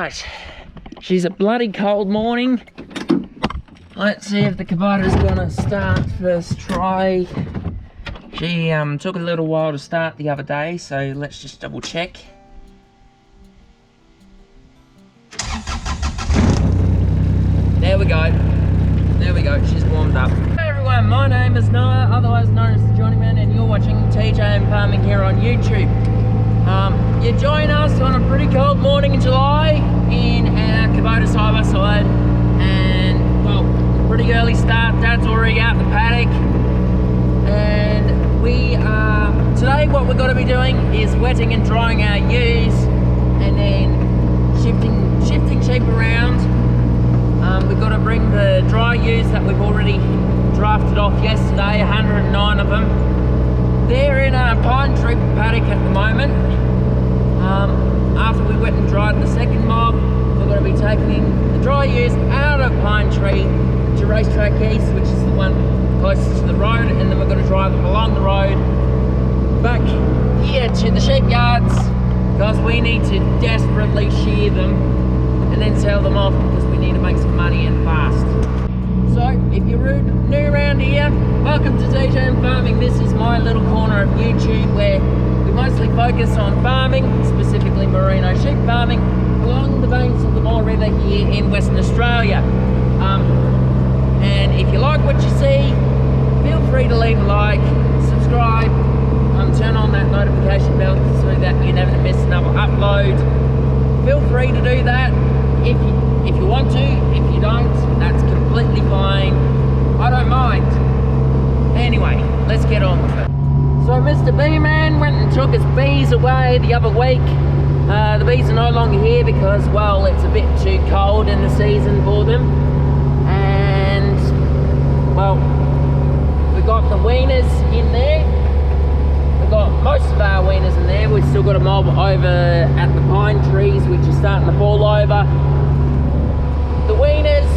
Right, she's a bloody cold morning. Let's see if the Kubota's gonna start first try. She took a little while to start the other day, so let's just double check. There we go. There we go, she's warmed up. Hey everyone, my name is Noah, otherwise known as the Johnnyman, and you're watching TJM Farming here on YouTube. You join us on a pretty cold morning in July in our Kubota side-by-side, and well, pretty early start. Dad's already out in the paddock, and we are today what we're going to be doing is wetting and drying our ewes, and then shifting sheep around. We've got to bring the dry ewes that we've already drafted off yesterday, 109 of them. They're in a pine tree paddock at the moment. After we wet and dried the second mob, we're going to be taking the dry ewes out of Pine Tree to Racetrack East, which is the one closest to the road, and then we're going to drive them along the road back here to the sheep yards, because we need to desperately shear them and then sell them off, because we need to make some money and fast. So if you're new around here, welcome to TJM Farming. This is my little corner of YouTube where we mostly focus on farming, specifically merino sheep farming, along the banks of the Moore River here in Western Australia. And if you like what you see, feel free to leave a like, subscribe, turn on that notification bell so that you never miss another upload. Feel free to do that if you want to. If you don't, that's completely fine. I don't mind. Anyway, let's get on with it. So Mr. Bee-Man went and took his bees away the other week. The bees are no longer here because, well, it's a bit too cold in the season for them. And, well, we got the weaners in there. We've got most of our weaners in there. We've still got a mob over at the pine trees, which is starting to fall over. The weaners,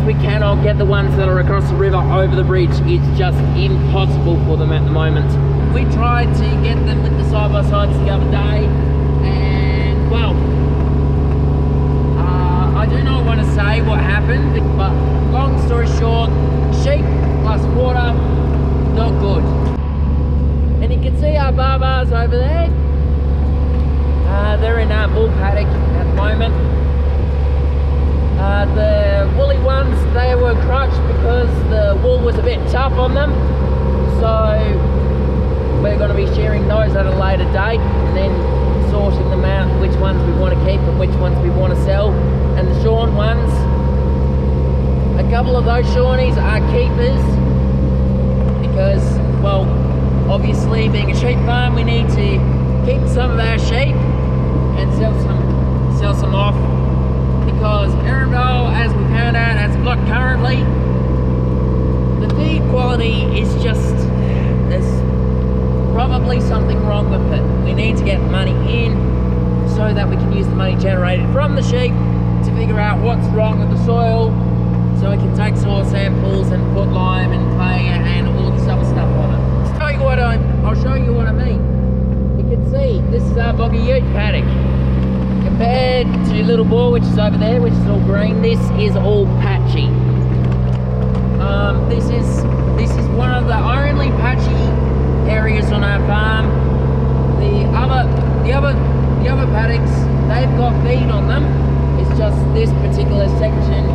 we cannot get the ones that are across the river over the bridge. It's just impossible for them at the moment. We tried to get them with the side-by-sides the other day, and well, I do not want to say what happened, but long story short, sheep plus water, not good. And you can see our barbars over there. They're in our bull paddock at the moment. The woolly ones, they were crushed because the wool was a bit tough on them. So we're going to be shearing those at a later date and then sorting them out, which ones we want to keep and which ones we want to sell. And the shorn ones, a couple of those shornies are keepers because, well, obviously being a sheep farm, we need to keep some of our sheep and sell some off, because Merino, as we found out, as we've got currently, the feed quality is just, there's probably something wrong with it. We need to get money in so that we can use the money generated from the sheep to figure out what's wrong with the soil, so we can take soil samples and put lime and clay and all this other stuff on it. I'll show you what I mean. You can see, this is our boggy ute paddock. Compared to Little Boar, which is over there, which is all green, this is all patchy. This is one of the only patchy areas on our farm. The other paddocks, they've got feed on them. It's just this particular section,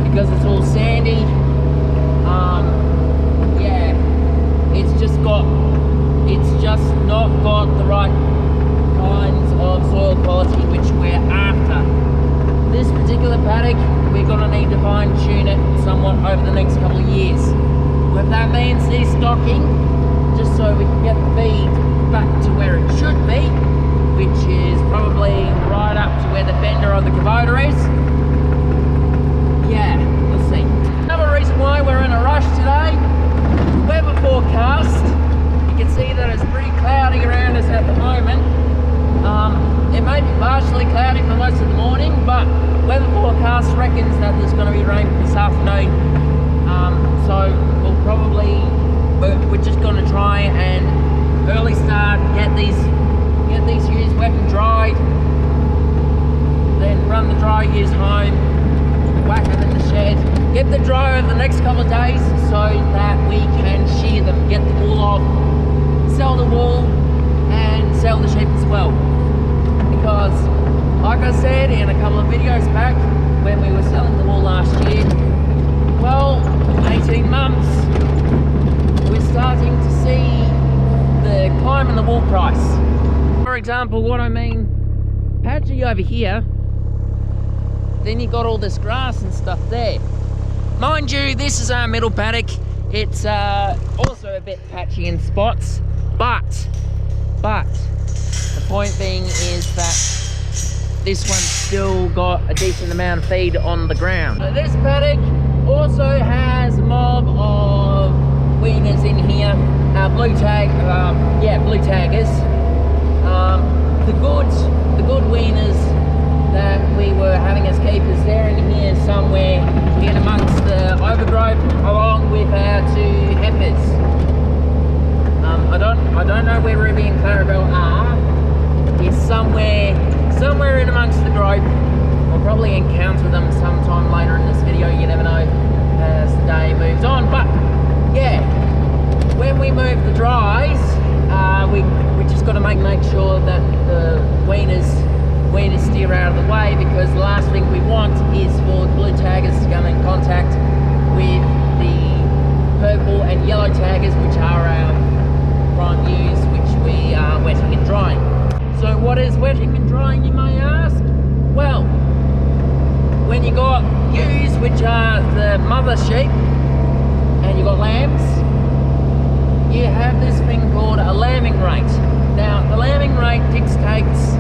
because it's all sandy. Yeah, it's just not got the right kinds of soil quality which we're after. This particular paddock, we're going to need to fine tune it somewhat over the next couple of years. With that means de-stocking, just so we can get the feed back to where it should be, which is probably right up to where the fender of the Kubota is. Yeah, let's see. Another reason why we're in a rush today, weather forecast. You can see that it's pretty cloudy around us at the moment. It may be partially cloudy for most of the morning, but weather forecast reckons that there's going to be rain this afternoon. So we're just going to try and early start, get these ewes wet and dried, get the dryer over the next couple of days so that we can shear them, get the wool off, sell the wool, and sell the sheep as well. Because, like I said in a couple of videos back, when we were selling the wool last year, well, 18 months, we're starting to see the climb in the wool price. For example, what I mean, patchy over here, then you got all this grass and stuff there. Mind you, this is our middle paddock. It's also a bit patchy in spots, but the point being is that this one's still got a decent amount of feed on the ground. So this paddock also has a mob of weaners in here, blue taggers. The good weaners that we were having as keepers, they're in here somewhere in amongst the overgrowth, along with our two heifers. I don't know where Ruby and Clarabelle are. It's somewhere in amongst the growth. We'll probably encounter them sometime later in this video. You never know as the day moves on. But yeah, when we move the dries, we just got to make sure that the weaners steer out of the way, because the last thing we want is for the blue taggers to come in contact with the purple and yellow taggers, which are our prime ewes, which we are wetting and drying. So what is wetting and drying, you may ask? Well, when you got ewes, which are the mother sheep, and you got lambs, you have this thing called a lambing rate. Now, the lambing rate dictates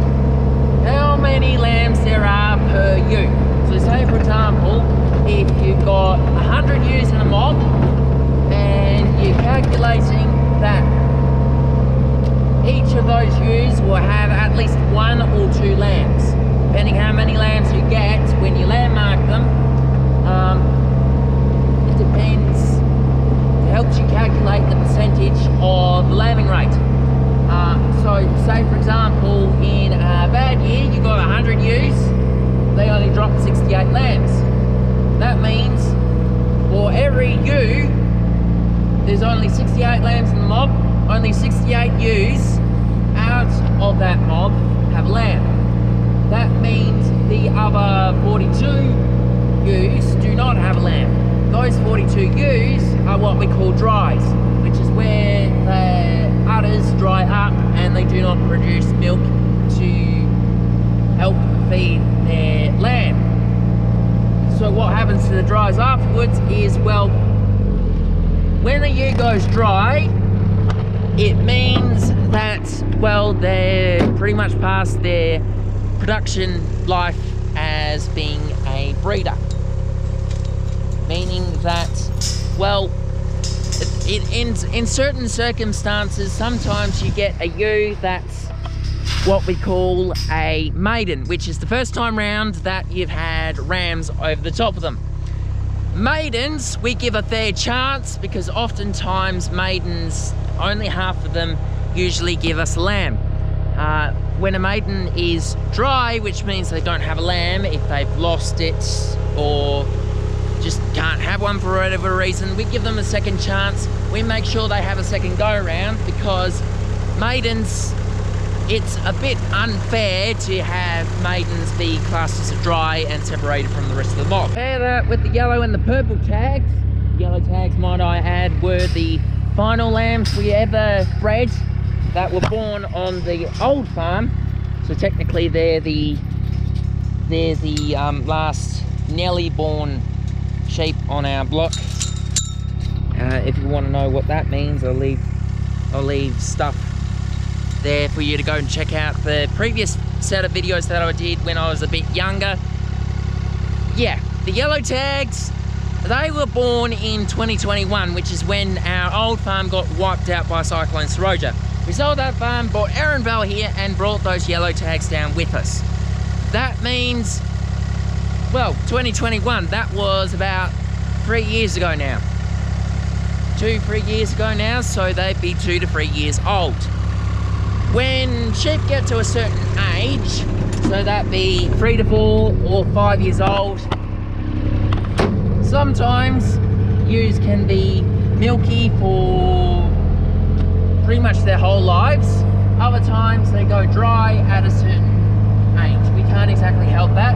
how many lambs there are per ewe. So say, for example, if you've got 100 ewes in a mob, and you're calculating that each of those ewes will have at least 1 or 2 lambs, depending how many lambs you get when you landmark them. It depends. It helps you calculate the percentage of the lambing rate. So say, for example, in a bad year you got 100 ewes, they only dropped 68 lambs. That means for every ewe there's only 68 lambs in the mob. Only 68 ewes out of that mob have lamb. That means the other 42 ewes do not have a lamb. Those 42 ewes are what we call dries, which is where the udders dry up and they do not produce milk to help feed their lamb. So what happens to the dries afterwards is, well, when a ewe goes dry, it means that, well, they're pretty much past their production life as being a breeder. Meaning that, well, in certain circumstances, sometimes you get a ewe that's what we call a maiden, which is the first time round that you've had rams over the top of them. Maidens, we give a fair chance, because oftentimes maidens, only half of them usually give us a lamb. When a maiden is dry, which means they don't have a lamb, if they've lost it or just can't have one for whatever reason, we give them a second chance. We make sure they have a second go around, because maidens, it's a bit unfair to have maidens be classed as a dry and separated from the rest of the mob. Compare that with the yellow and the purple tags. Yellow tags, might I add, were the final lambs we ever bred that were born on the old farm. So technically they're the last Nelly born sheep on our block. If you want to know what that means, I'll leave stuff there for you to go and check out the previous set of videos that I did when I was a bit younger. Yeah, the yellow tags, they were born in 2021, which is when our old farm got wiped out by Cyclone Seroja. We sold that farm, bought Erinvale here, and brought those yellow tags down with us. That means, well, 2021, that was about 3 years ago now. 2-3 years ago now, so they'd be 2 to 3 years old. When sheep get to a certain age, so that be 3 to 4 or 5 years old, Sometimes ewes can be milky for pretty much their whole lives. Other times they go dry at a certain age. We can't exactly help that.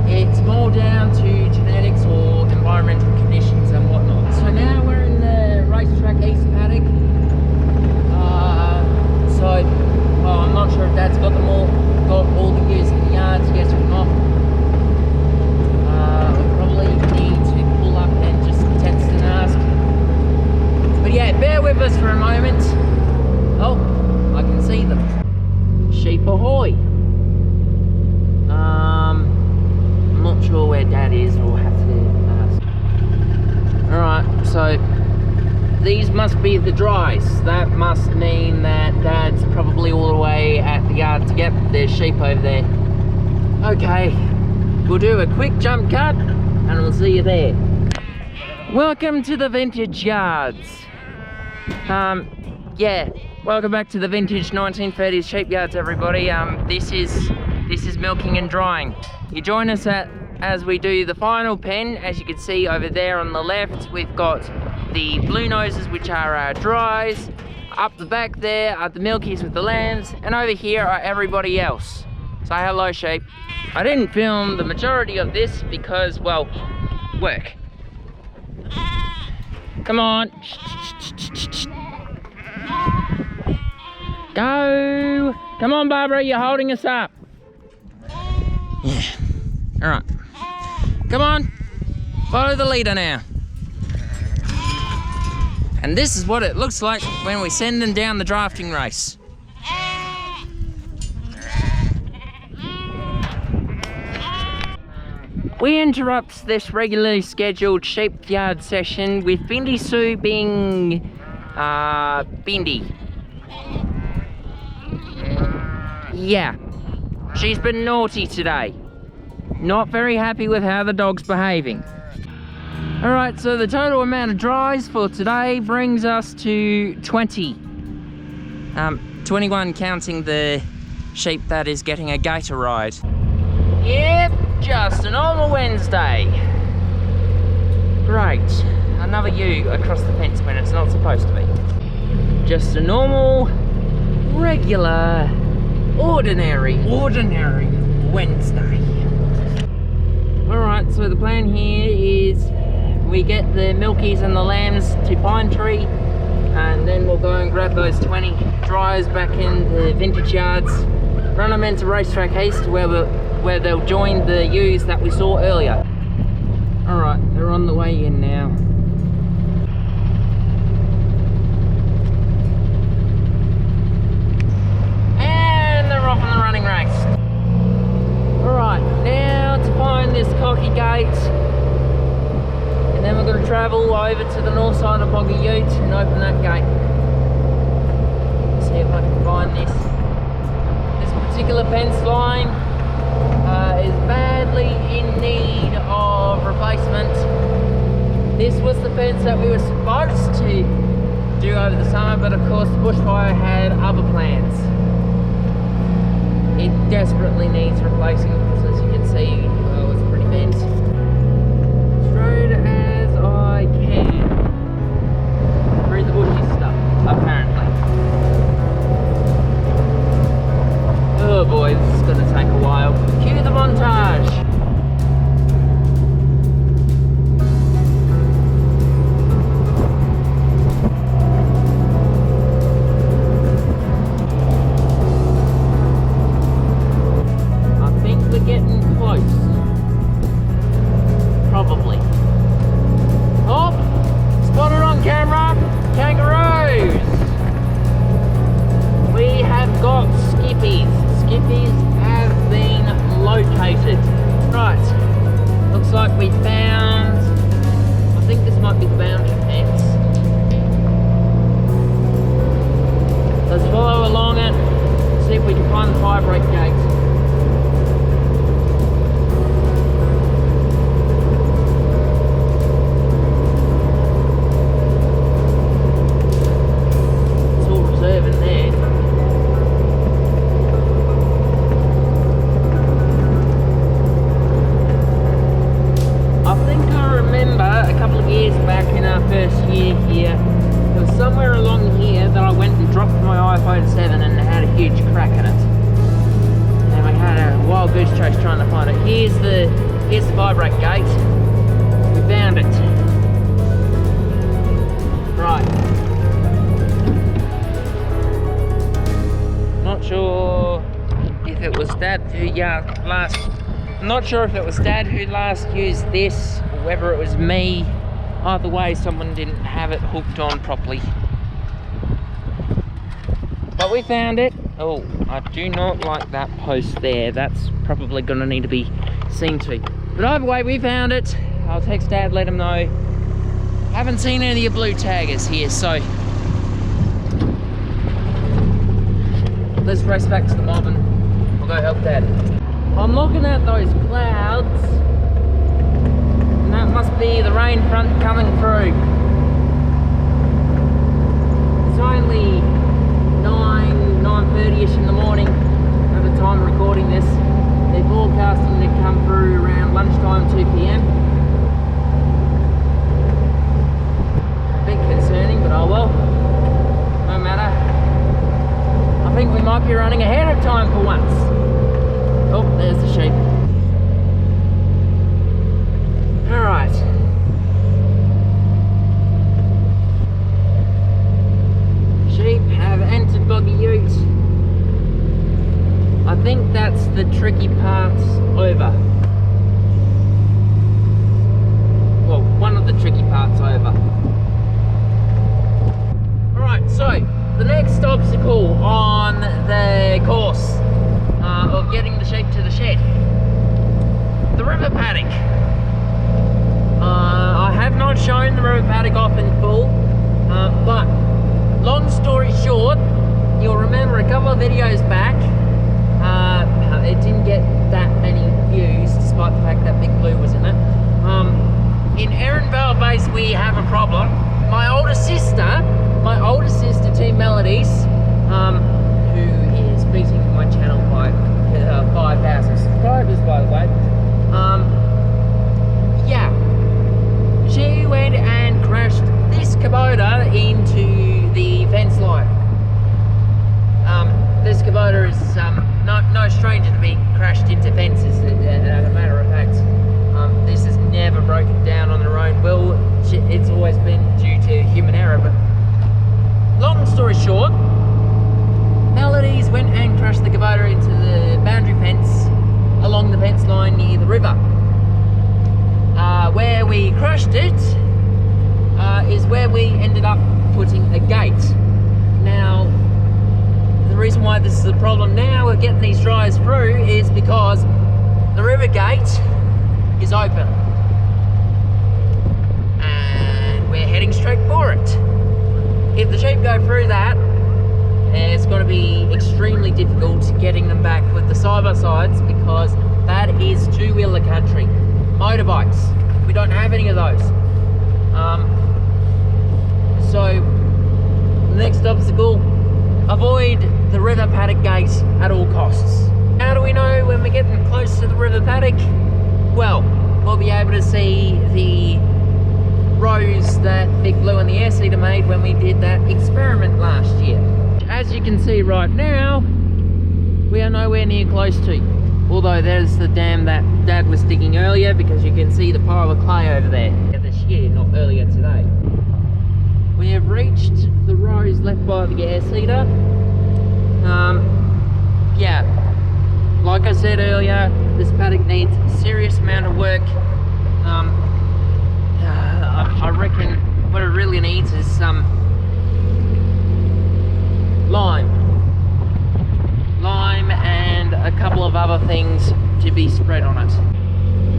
It's more down to genetics or environmental conditions and whatnot. So now we're in the racetrack east paddock. Well, I'm not sure if Dad's got all the ewes in the yards, yes or not. We probably need to pull up and just text and ask. But yeah, bear with us for a moment. Oh, I can see them. Sheep ahoy. I'm not sure where Dad is, or have to ask. Alright, so these must be the dries. That must mean that Dad's probably all the way at the yard to get their sheep over there. Okay, we'll do a quick jump cut and we'll see you there. Welcome to the vintage yards. Yeah, welcome back to the vintage 1930s sheep yards, everybody. This is milking and drying. You join us as we do the final pen. As you can see over there on the left, we've got the blue noses, which are our dries. Up the back there are the milkies with the lambs, and over here are everybody else. Say hello, sheep. I didn't film the majority of this because, well, work. Come on. Go. Come on, Barbara, you're holding us up. Yeah. All right. Come on. Follow the leader now. And this is what it looks like when we send them down the drafting race. We interrupt this regularly scheduled sheep yard session with Bindi Sue being Bindi. Yeah, she's been naughty today. Not very happy with how the dog's behaving. Alright, so the total amount of dries for today brings us to 20. 21 counting the sheep that is getting a gator ride. Yep, just a normal Wednesday. Great, another ewe across the fence when it's not supposed to be. Just a normal, regular, ordinary Wednesday. Alright, so the plan here is we get the milkies and the lambs to Pine Tree, and then we'll go and grab those 20 dries back in the vintage yards, run them into Racetrack East where they'll join the ewes that we saw earlier. Alright, they're on the way in now. And they're off on the running race. Alright, now to find this cocky gate. And then we're going to travel over to the north side of Boggy Ute and open that gate. See if I can find this. This particular fence line is badly in need of replacement. This was the fence that we were supposed to do over the summer, but of course the bushfire had other plans. It desperately needs replacing, because as you can see, well, it's pretty bent. Straight as I can through the bushy stuff, apparently. Oh boy, this is going to take a while. Cue the montage. I think we're getting close. Probably. Oh! Spotted on camera! Kangaroos! We have got skippies. Skippies have been located. Right. Looks like we found... I think this might be the boundary fence. Let's follow along it. See if we can find the fire break gate. Remember this year here. It was somewhere along here that I went and dropped my iPhone 7 and had a huge crack in it. And we had a wild goose chase trying to find it. Here's the vibrate gate. We found it. Right. Not sure if it was Dad who last used this, or whether it was me. Either way, someone didn't have it hooked on properly. But we found it. Oh, I do not like that post there. That's probably going to need to be seen to. But either way, we found it. I'll text Dad, let him know. Haven't seen any of your blue taggers here, so let's race back to the mob and we'll go help Dad. I'm looking at those clouds, and that must be the rain front coming through. It's only 9:30ish in the morning at the time recording this. They're forecasting to come through around lunchtime, 2 PM. A bit concerning, but oh well, no matter. I think we might be running ahead of time for once. Oh, there's the sheep. Alright. Sheep have entered Boggy Ute. I think that's the tricky part over. Well, one of the tricky parts over. Alright, so the next obstacle on the course of getting the sheep to the shed, the river paddock. I have not shown the river paddock off in full, but long story short, you'll remember a couple of videos back, it didn't get that many views despite the fact that Big Blue was in it. In Ehrenvale Base we have a problem. My older sister, Team Melodies, who is beating my channel by 5,000 subscribers, by the way. Yeah, she went and crashed this Kubota into the fence line. This Kubota is no stranger to being crashed into fences. As a matter of fact, this has never broken down on the road. Well, it's always been due to human error, but long story short, Melodies went and crashed the Kubota into the boundary fence along the fence line near the river. Where we crushed it is where we ended up putting a gate. Now, the reason why this is a problem now with getting these dryers through is because the river gate is open. And we're heading straight for it. If the sheep go through that, it's going to be extremely difficult getting them back with the side-by-sides, because that is two-wheeler country. Motorbikes, we don't have any of those. So, the next obstacle, avoid the river paddock gate at all costs. How do we know when we're getting close to the river paddock? Well, we'll be able to see the rows that Big Blue and the air seeder made when we did that experiment last year. As you can see right now, we are nowhere near close to. Although there's the dam that Dad was digging earlier, because you can see the pile of clay over there. This year, not earlier today. We have reached the rows left by the air seeder. Yeah, like I said earlier, this paddock needs a serious amount of work. I reckon what it really needs is some lime and a couple of other things to be spread on it.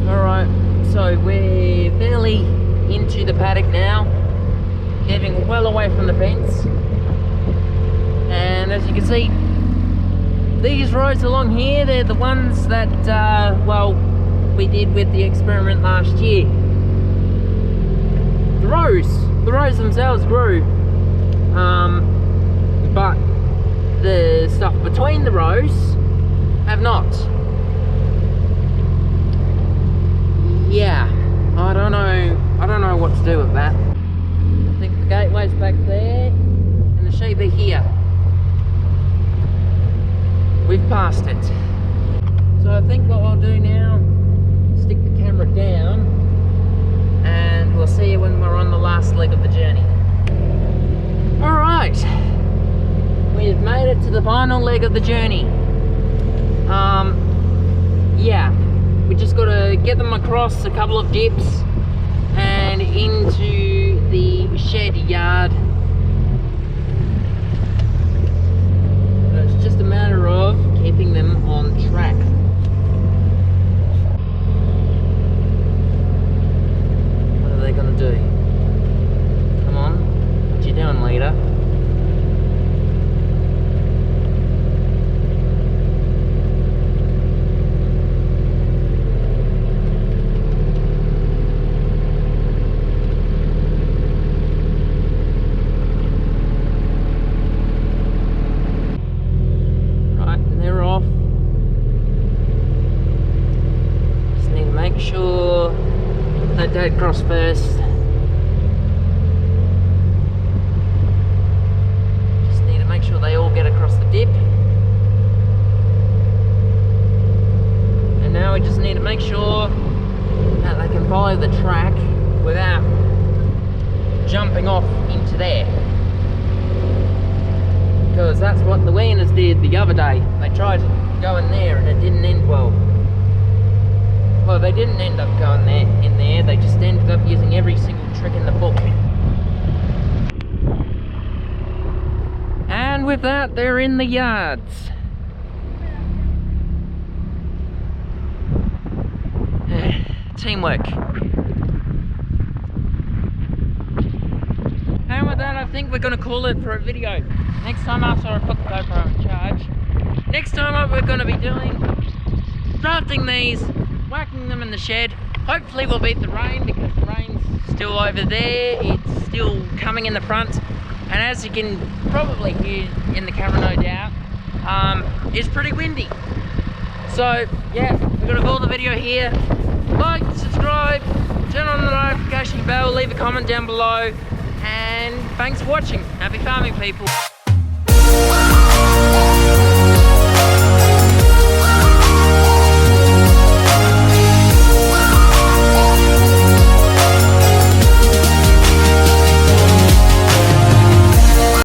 Alright, so we're fairly into the paddock now, getting well away from the fence, and as you can see, these rows along here, they're the ones that well, we did with the experiment last year. The rows themselves grew, but the stuff between the rows have not. Yeah, I don't know what to do with that. what I'll do now, stick the camera down, and we'll see you when we're on the last leg of the journey. Alright, we've made it to the final leg of the journey. Yeah, we just got to get them across a couple of dips and into the shed yard. It's just a matter of keeping them on track. What are they going to do? Come on, what you doing, leader? Sure, let Dad cross first. Just need to make sure they all get across the dip. And now we just need to make sure that they can follow the track without jumping off into there. Because that's what the weaners did the other day. They tried going there and it didn't end well. Well, they didn't end up going in there, they just ended up using every single trick in the book. And with that, they're in the yards. Teamwork. And with that, I think we're going to call it for a video. Next time after I put the GoPro in charge, next time what we're going to be doing, drafting these, whacking them in the shed. Hopefully we'll beat the rain because the rain's still over there. It's still coming in the front. And as you can probably hear in the camera, no doubt, it's pretty windy. So yeah, we're gonna call the video here. Like, subscribe, turn on the notification bell, leave a comment down below. And thanks for watching. Happy farming, people.